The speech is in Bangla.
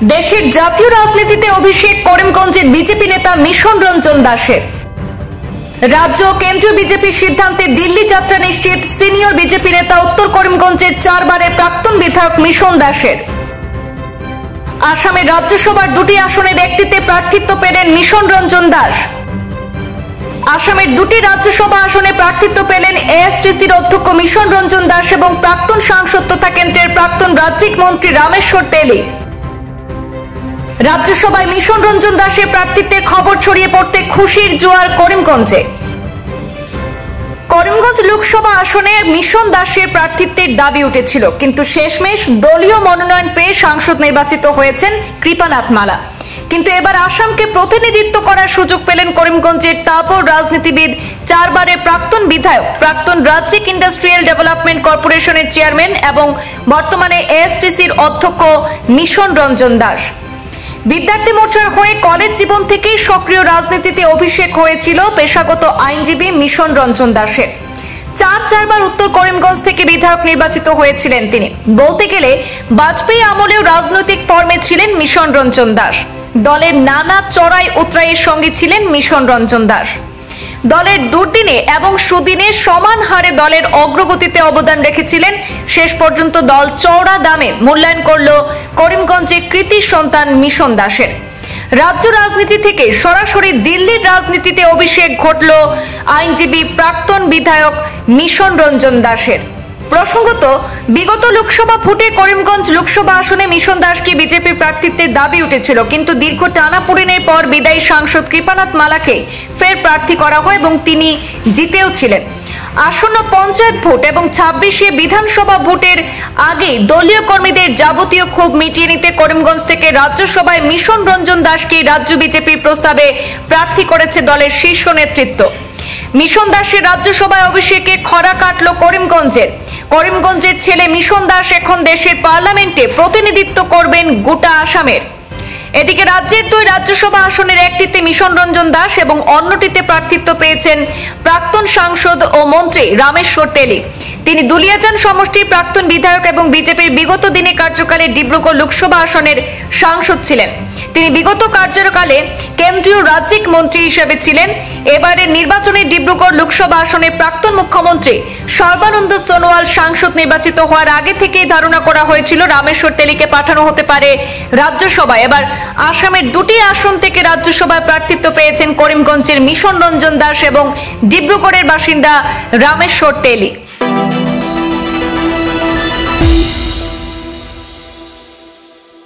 দেশের জাতীয় রাজনীতিতে অভিষেক করিমগঞ্জের বিজেপি নেতা মিশন রঞ্জন দাসের। রাজ্য ও কেন্দ্রীয় বিজেপির সিদ্ধান্তে দিল্লি যাত্রা নিশ্চিত সিনিয়র বিজেপি নেতা উত্তর করিমগঞ্জের 4 বারের প্রাক্তন বিধায়ক মিশন দাসের। আসামের রাজ্যসভার 2টি আসনের একটিতে প্রার্থিত্ব পেলেন মিশন রঞ্জন দাস। আসামের 2টি রাজ্যসভা আসনে প্রার্থিত্ব পেলেন এআইসিসির অধ্যক্ষ মিশন রঞ্জন দাস এবং প্রাক্তন সাংসদ তথা কেন্দ্রের প্রাক্তন রাজ্যিক মন্ত্রী রামেশ্বর তেলী। রাজ্যসভায় মিশন রঞ্জন দাসের প্রার্থিত্বের খবর ছড়িয়ে পড়তে খুশির জোয়ার করিমগঞ্জে। করিমগঞ্জ লোকসভা আসনে মিশন দাসের প্রার্থিত্বের দাবি উঠেছিল, কিন্তু শেষমেশ দলীয় মনোনয়ন পেয়ে সাংসদ নির্বাচিত হয়েছেন কৃপানাথ মালা। কিন্তু এবার আসামকে প্রতিনিধিত্ব করার সুযোগ পেলেন করিমগঞ্জের তাবড় রাজনীতিবিদ 4 বারের প্রাক্তন বিধায়ক, প্রাক্তন রাজ্যিক ইন্ডাস্ট্রিয়াল ডেভেলপমেন্ট কর্পোরেশনের চেয়ারম্যান এবং বর্তমানে এআইসিসির অধ্যক্ষ মিশন রঞ্জন দাস। বিদ্যার্থী মোর্চার হয়ে কলেজ জীবন থেকেই সক্রিয় রাজনীতিতে অভিষেক হয়েছিল পেশাগত আইনজীবী মিশন রঞ্জন দাসের। 4বার উত্তর করিমগঞ্জ থেকে বিধায়ক নির্বাচিত হয়েছিলেন তিনি। বলতে গেলে বাজপেয়ী আমলেও রাজনৈতিক ফর্মে ছিলেন মিশন রঞ্জন দাস। দলের নানা চড়াই উতরাইয়ের সঙ্গে ছিলেন মিশন রঞ্জন দাস। দলের দুর্দিনে এবং সুদিনে সমান হারে দলের অগ্রগতিতে অবদান রেখেছিলেন। শেষ পর্যন্ত দল চওড়া দামে মূল্যায়ন করল করিমগঞ্জের কৃতি সন্তান মিশন দাসের। রাজ্য রাজনীতি থেকে সরাসরি দিল্লির রাজনীতিতে অভিষেক ঘটল আইনজীবী প্রাক্তন বিধায়ক মিশন রঞ্জন দাসের। প্রসঙ্গত, বিগত লোকসভা ভোটে করিমগঞ্জ লোকসভা আসনে মিশন দাসকে বিজেপির প্রার্থিত্বের দাবি উঠেছিল, কিন্তু দীর্ঘ টানাপোড়েনের পর বিদায়ী সাংসদ কৃপানাথ মালাকে ফের প্রার্থী করা হয় এবং তিনি জিতেও ছিলেন। আসন্ন পঞ্চায়েত ভোট এবং 26শে বিধানসভা ভোটের আগে দলীয় কর্মীদের যাবতীয় ক্ষোভ মিটিয়ে নিতে করিমগঞ্জ থেকে রাজ্যসভায় মিশন রঞ্জন দাসকে রাজ্য বিজেপির প্রস্তাবে প্রার্থী করেছে দলের শীর্ষ নেতৃত্ব। মিশন দাসের রাজ্যসভায় অভিষেকে খরা কাটল করিমগঞ্জের ছেলে মিশন দাস এখন দেশের পার্লামেন্টে প্রতিনিধিত্ব করবেন গোটা আসামের। এদিকে রাজ্যের 2 রাজ্যসভা আসনের একটিতে মিশন রঞ্জন দাস এবং অন্যটিতে প্রার্থিত্ব পেয়েছেন প্রাক্তন সাংসদ ও মন্ত্রী রামেশ্বর তেলী। তিনি দুলিয়াজান সমষ্টির প্রাক্তন বিধায়ক এবং বিজেপির বিগত দিনে কার্যকালে ডিব্রুগড় লোকসভা আসনের সাংসদ ছিলেন। তিনি বিগত কার্যকালে কেন্দ্রীয় রাজ্যিক মন্ত্রী হিসেবে ছিলেন। এবারের নির্বাচনে ডিব্রুগড় লোকসভা আসনে প্রাক্তন মুখ্যমন্ত্রী সর্বানন্দ সোনোয়াল সাংসদ নির্বাচিত হওয়ার আগে থেকেই ধারণা করা হয়েছিল রামেশ্বর তেলীকে পাঠানো হতে পারে রাজ্যসভায়। এবার আসামের 2টি আসন থেকে রাজ্যসভায় প্রার্থিত্ব পেয়েছেন করিমগঞ্জের মিশন রঞ্জন দাস এবং ডিব্রুগড়ের বাসিন্দা রামেশ্বর তেলী।